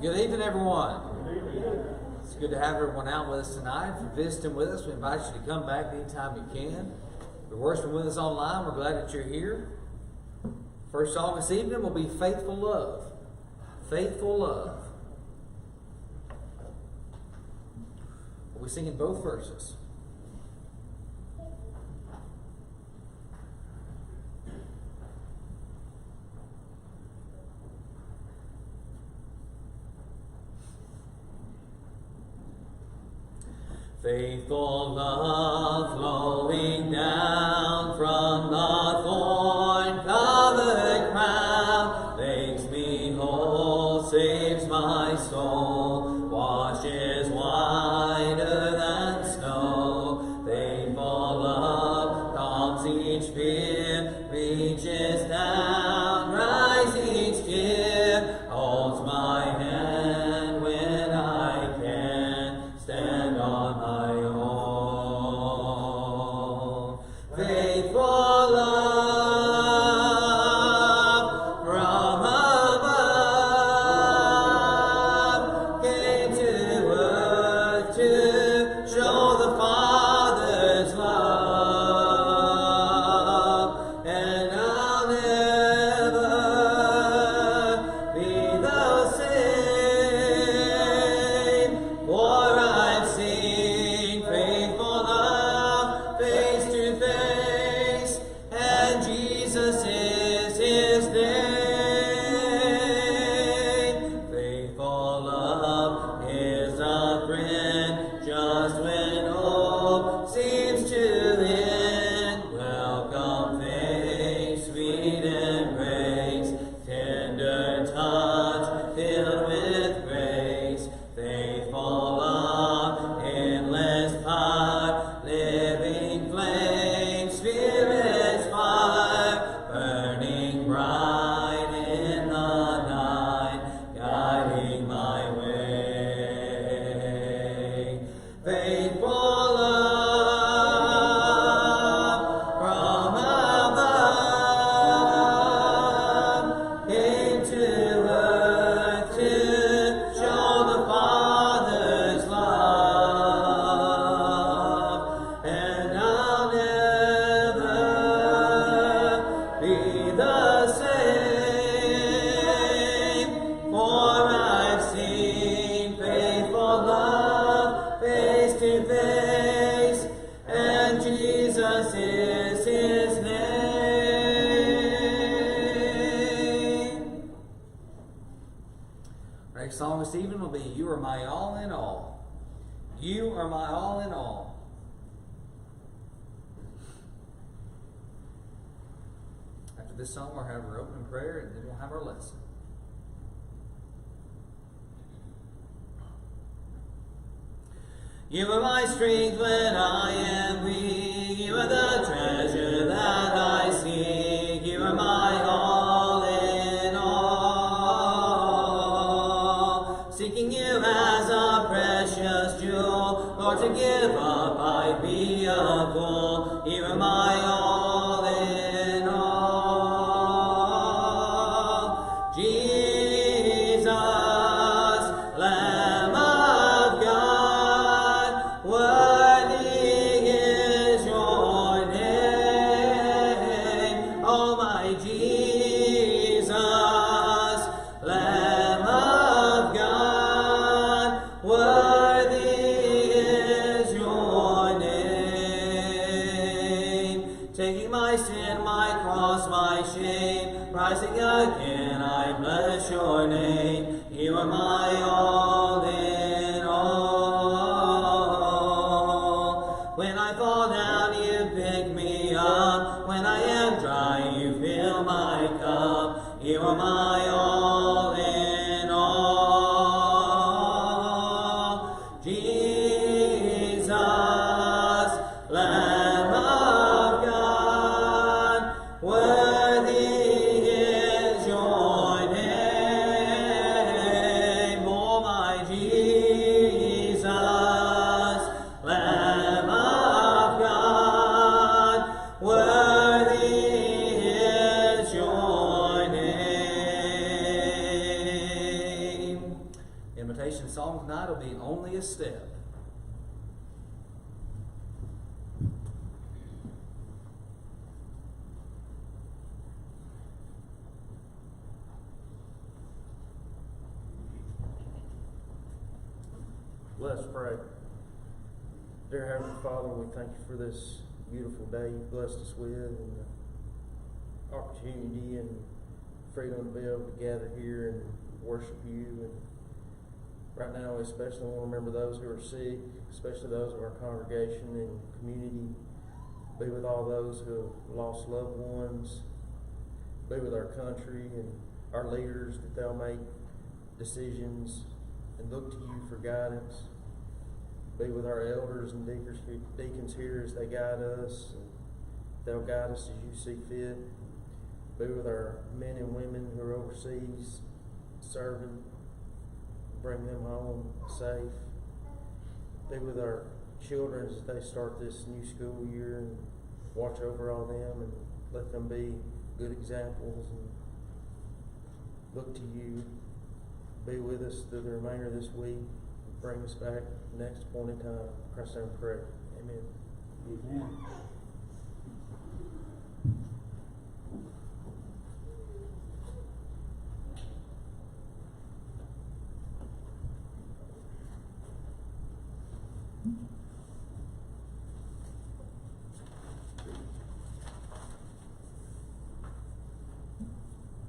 Good evening, everyone. It's good to have everyone out with us tonight. If you're visiting with us, we invite you to come back anytime you can. If you're worshiping with us online, we're glad that you're here. First song this evening will be Faithful Love. Faithful Love. We'll be singing both verses. Faithful love flowing down from the thorn-covered crown, makes me whole, saves my soul, washes whiter than snow. Faithful love calms each fear, reaches down, rise each tear, holds my hand when I can stand on my own. Faithful love from above came to earth to show the Father's love, and I'll never be the same, for I've seen faithful love face to face, and Jesus is his name. Faithful love is a friend just when hope seems to end. Welcome face, sweet embrace, tender touch filled with grace. Faithful love, endless power, living flame, Spirit's fire, burning bright in the night, guiding my way. Faithful love from above came to earth to show the Father's love, and I'll never be the same, for I've seen faithful love face to face, and Jesus is his name. Our next song this evening will be You Are My All in All. You are my all in all. After this song, we'll have our opening prayer, and then we'll have our lesson. You are my strength when I am weak. You are the treasure that I seek. You are my all in all. Seeking you as a precious jewel, Lord, to give up I'd be a fool. You are my all in all. Jesus, Lamb of God, worthy is your name. Oh, my Jesus, Lamb of God, worthy is your name. Taking my sin, my cross, my shame, rising again, I bless your name. You are my all in all. When I fall down, you pick me up. When I am dry, you fill my cup. You are my all in all. Jesus, Lamb of God, worthy is your name. Oh, my Jesus, Lamb of God, worthy is your name. only a step. Let's pray. Dear Heavenly Father, we thank you for this beautiful day you've blessed us with, and the opportunity and freedom to be able to gather here and worship you. And right now, we especially want to remember those who are sick, especially those of our congregation and community. Be with all those who have lost loved ones. Be with our country and our leaders, that they'll make decisions and look to you for guidance. Be with our elders and deacons here as they guide us. And they'll guide us as you see fit. Be with our men and women who are overseas serving. Bring them home safe. Be with our children as they start this new school year, and watch over all them and let them be good examples and look to you. Be with us through the remainder of this week. Bring us back next point in time. Christ name pray. Amen. Amen.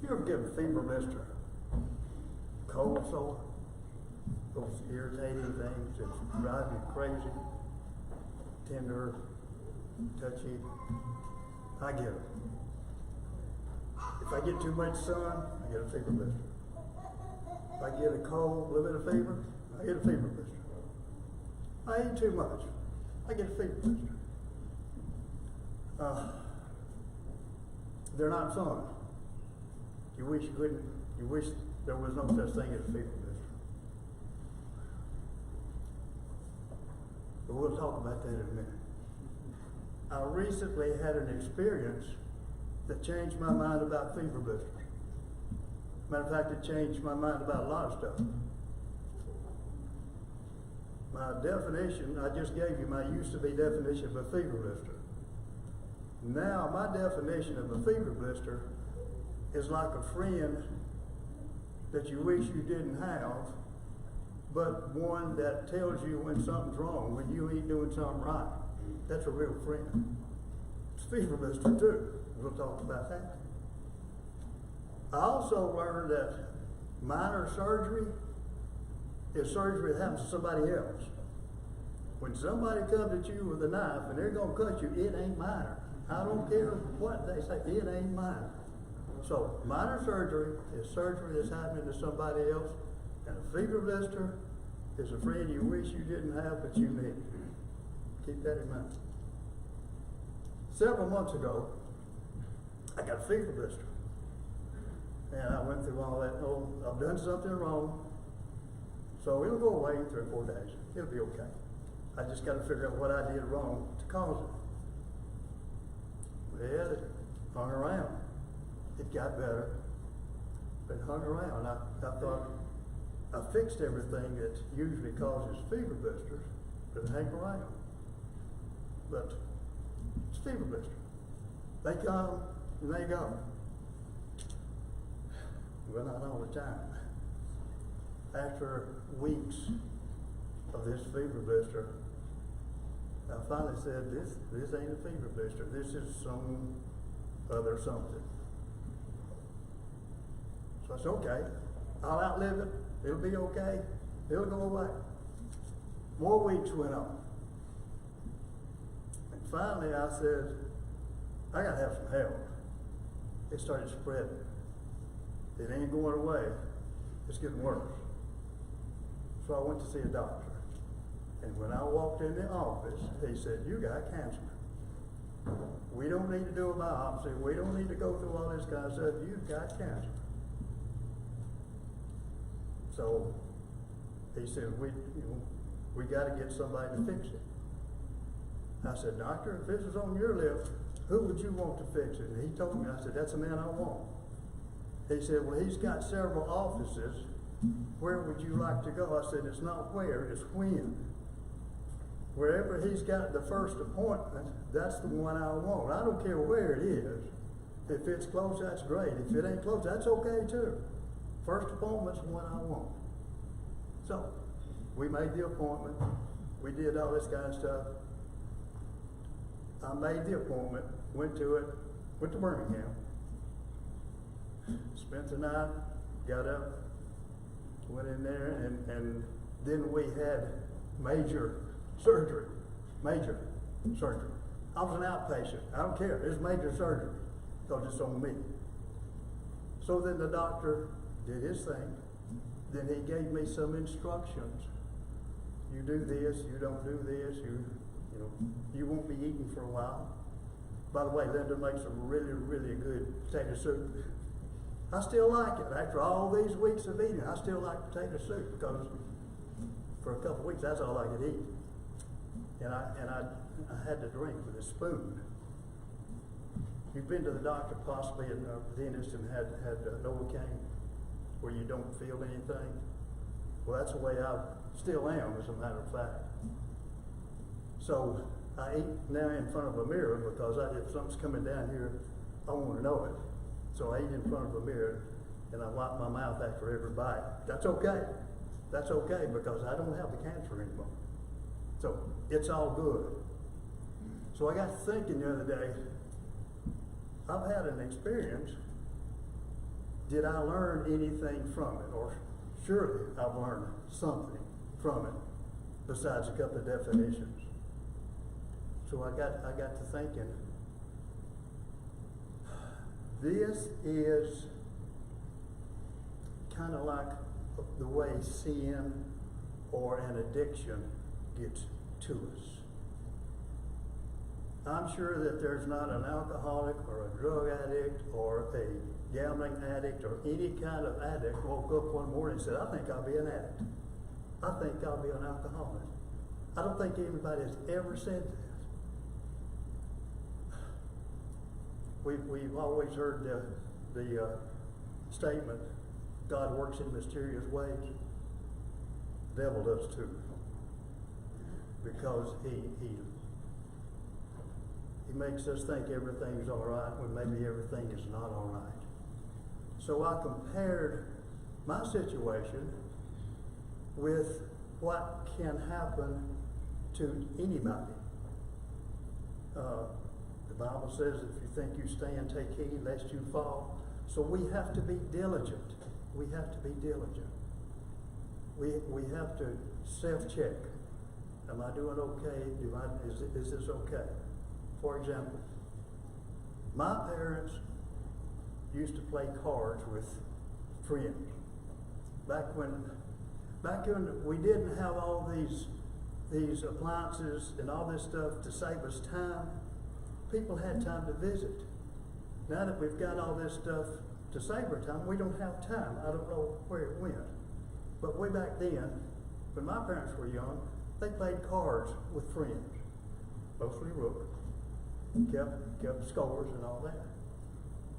You ever get a fever blister? Cold sore? Those irritating things that drive you crazy? Tender, touchy? I get it. If I get too much sun, I get a fever blister. If I get a cold, a little bit of fever, I get a fever blister. I eat too much, I get a fever blister. They're not fun. You wish you couldn't, you wish there was no such thing as a fever blister. But we'll talk about that in a minute. I recently had an experience that changed my mind about fever blisters. Matter of fact, it changed my mind about a lot of stuff. My definition, I just gave you my used to be definition of a fever blister. Now my definition of a fever blister is like a friend that you wish you didn't have, but one that tells you when something's wrong, when you ain't doing something right. That's a real friend. It's fever blister too. We'll talk about that. I also learned that minor surgery is surgery that happens to somebody else. When somebody comes at you with a knife and they're going to cut you, it ain't minor. I don't care what they say, it ain't minor. So minor surgery is surgery that's happening to somebody else, and a fever blister is a friend you wish you didn't have but you need. Keep that in mind. Several months ago, I got a fever blister. And I went through all that, oh, I've done something wrong. So it'll go away in 3 or 4 days. It'll be okay. I just got to figure out what I did wrong to cause it. Well, it hung around. It got better, but it hung around. I thought I fixed everything that usually causes fever blisters, but it hang around. But it's fever blister. They come and they go. Well, not all the time. After weeks of this fever blister, I finally said, this ain't a fever blister. This is some other something. So it's okay. I'll outlive it. It'll be okay. It'll go away. More weeks went on. And finally I said, I gotta have some help. It started spreading. It ain't going away. It's getting worse. So I went to see a doctor. And when I walked in the office, he said, you got cancer. We don't need to do a biopsy. We don't need to go through all this kind of stuff. You've got cancer. So he said, we got to get somebody to fix it. I said, doctor, if this is on your list, who would you want to fix it? And he told me, I said, that's the man I want. He said, well, he's got several offices where would you like to go? I said, it's not where, it's when. Wherever he's got the first appointment, that's the one I want. I don't care where it is. If it's close, that's great. If it ain't close, that's okay too. First appointment's the one I want. So, we made the appointment. We did all this kind of stuff. I made the appointment, went to Birmingham. Spent the night, got up, went in there, and then we had major surgery. Major surgery. I was an outpatient. I don't care. It's major surgery because it's on me. So then the doctor did his thing. Then he gave me some instructions. You do this, you don't do this, you won't be eating for a while. By the way, Linda makes a really, really good potato soup. I still like it. After all these weeks of eating, I still like potato soup because for a couple of weeks, that's all I could eat. And I had to drink with a spoon. You've been to the doctor, possibly at a dentist, and had Novocaine, where you don't feel anything. Well, that's the way I still am, as a matter of fact. So I eat now in front of a mirror because if something's coming down here, I want to know it. So I eat in front of a mirror and I wipe my mouth after every bite. That's okay. That's okay because I don't have the cancer anymore. So it's all good. So I got thinking the other day, I've had an experience. Did I learn anything from it? Or surely I've learned something from it besides a couple of definitions. So I got to thinking, this is kind of like the way sin or an addiction gets to us. I'm sure that there's not an alcoholic or a drug addict or a gambling addict or any kind of addict woke up one morning and said, I think I'll be an addict. I think I'll be an alcoholic. I don't think anybody has ever said that. We've always heard the statement, God works in mysterious ways. The devil does too. Because he makes us think everything's all right when maybe everything is not all right. So I compared my situation with what can happen to anybody. The Bible says if you think you stand, take heed lest you fall. So we have to be diligent. We have to be diligent. We have to self-check. Am I doing okay? Is this okay? For example, my parents used to play cards with friends. Back when we didn't have all these appliances and all this stuff to save us time, people had time to visit. Now that we've got all this stuff to save our time, we don't have time. I don't know where it went. But way back then, when my parents were young, they played cards with friends. Mostly rook. Kept scores and all that.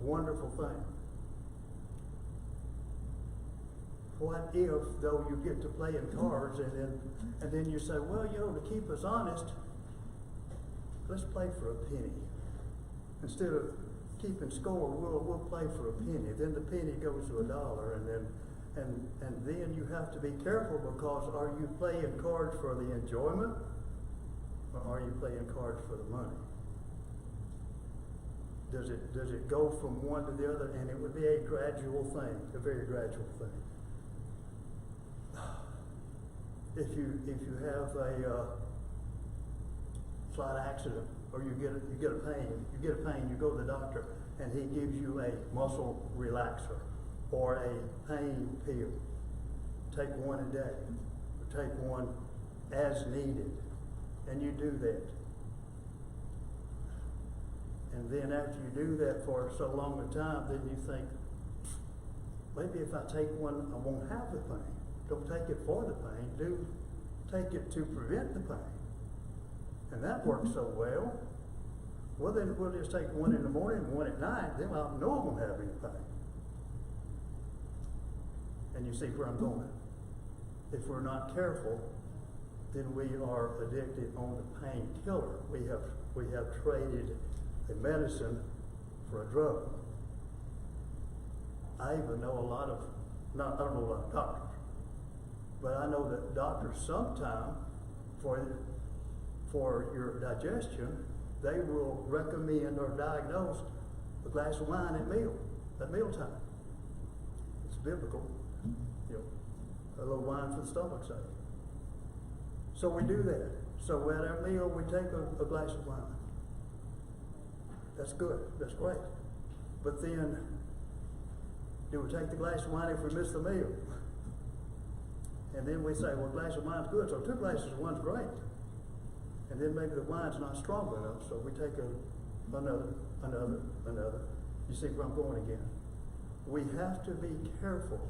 Wonderful thing. What if, though, you get to playing cards and then you say, well, to keep us honest, let's play for a penny. Instead of keeping score, we'll play for a penny. Then the penny goes to $1, and then you have to be careful because are you playing cards for the enjoyment or are you playing cards for the money? Does it go from one to the other? And it would be a gradual thing, a very gradual thing. If you have a slight accident or you get a pain, you go to the doctor and he gives you a muscle relaxer or a pain pill. Take one a day, or take one as needed, and you do that. And then after you do that for so long a time, then you think, maybe if I take one, I won't have the pain. Don't take it for the pain, take it to prevent the pain. And that works so well. Well, then we'll just take one in the morning and one at night, then I'll know I won't have any pain. And And you see where I'm going. If we're not careful, then we are addicted on the painkiller. We have traded a medicine for a drug. I even know I don't know a lot of doctors, but I know that doctors sometimes for your digestion, they will recommend or diagnose a glass of wine at mealtime. It's biblical, a little wine for the stomach's sake. So we do that. So at our meal, we take a glass of wine. That's good. That's great. But then, do we take the glass of wine if we miss the meal? And then we say, well, a glass of wine's good, so 2 glasses of wine's great. And then maybe the wine's not strong enough, so we take another. You see where I'm going again? We have to be careful,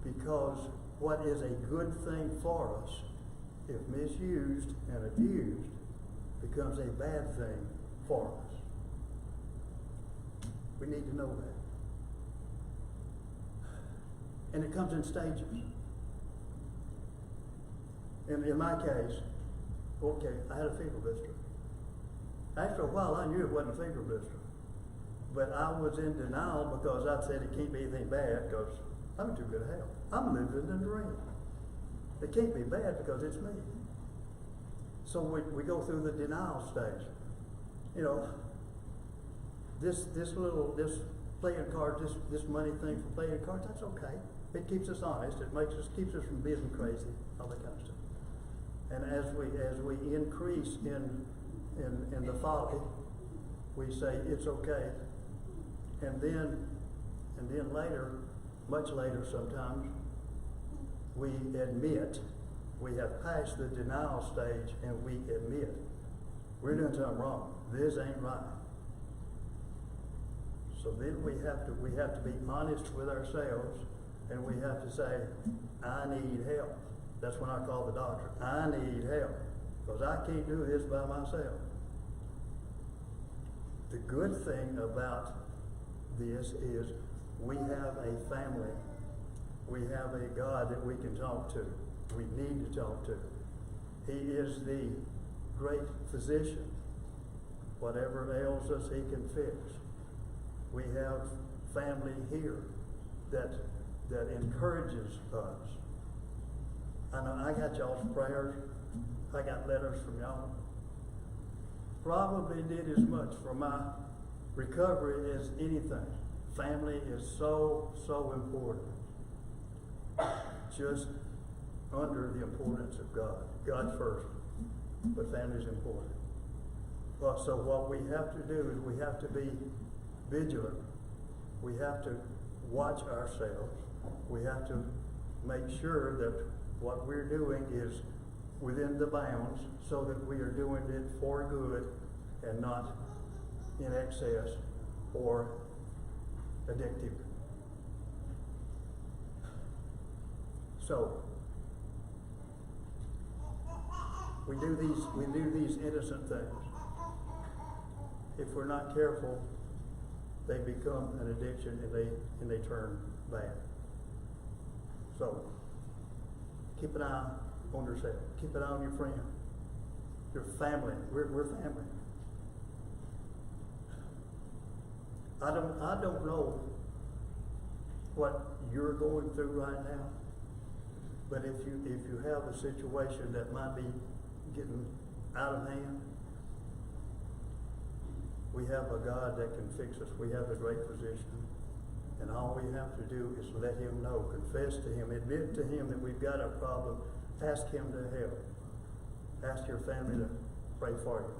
because what is a good thing for us, if misused and abused, becomes a bad thing for us. We need to know that. And it comes in stages. In my case, okay, I had a fever blister. After a while, I knew it wasn't a fever blister. But I was in denial because I said it can't be anything bad because I'm in too good health. I'm living in a dream. It can't be bad because it's me. So we go through the denial stage. This playing cards, this money thing for playing cards, that's okay. It keeps us honest. It keeps us from being crazy, all that kind of stuff. And as we increase in the folly, we say it's okay. And then later, much later sometimes, we admit we have passed the denial stage and we admit we're doing something wrong. This ain't right. So then we have to be honest with ourselves, and we have to say, I need help. That's when I call the doctor. I need help, because I can't do this by myself. The good thing about this is we have a family. We have a God that we can talk to. We need to talk to. He is the great physician. Whatever ails us, he can fix. We have family here that encourages us. I know I got y'all's prayers. I got letters from y'all. Probably did as much for my recovery as anything. Family is so important. Just under the importance of God. God first, but family is important. Well, so what we have to do is we have to be vigilant. We have to watch ourselves. We have to make sure that what we're doing is within the bounds, so that we are doing it for good and not in excess or addictive. So we do these innocent things. If we're not careful, they become an addiction and they turn bad. So keep an eye on yourself. Keep an eye on your friend, your family. We're family. I don't know what you're going through right now, but if you have a situation that might be getting out of hand, we have a God that can fix us. We have a great physician. And all we have to do is let him know, confess to him, admit to him that we've got a problem, ask him to help. Ask your family to pray for you.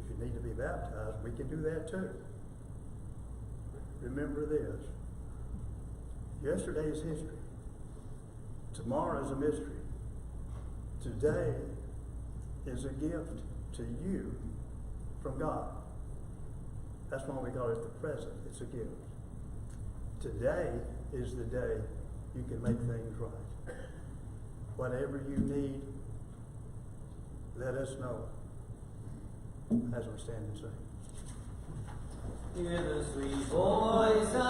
If you need to be baptized, we can do that too. Remember this. Yesterday is history. Tomorrow is a mystery. Today is a gift to you from God. That's why we call it the present. It's a gift. Today is the day you can make things right. Whatever you need, let us know as we stand and sing. Hear the sweet voice of